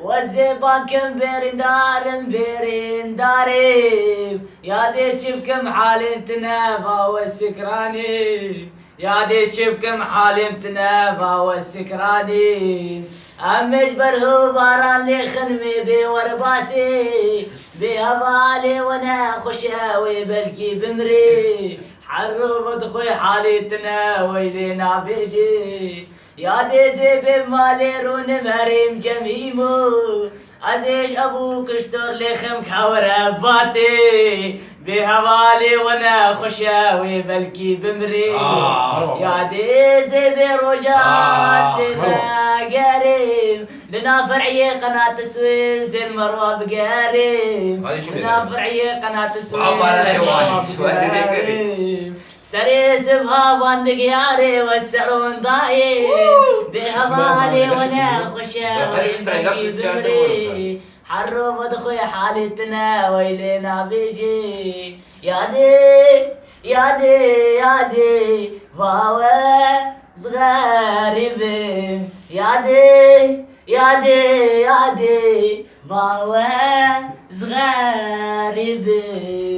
والزيبان كم بيرين داري يا دي شبكم حال تنافى والسكراني يا دي شبكم حال تنافى والسكراني أمش برهو باران لي خنمي بورباتي بهبالي وانا خشاوي بلكي بمري حرب دخوي حالي تناوي لينا بيجي يا دي زيب مالي رون مريم جميمو عزيش ابوك اشتر لي خمك حورباتي بهوالي وانا خشاوي بلكي بمري يا دي زيب رجات لنا قريب لنا فرعية قناة السويس المروة بقريب لنا فرعية قناة السويس بقريب سريس بها بندق ياري والسرون ضايع بهوالي وانا خشاوي حرب ادخل حالتنا ويلنا بيجي يا دي فاوى صغاري بي يا دي فاوى صغاري بي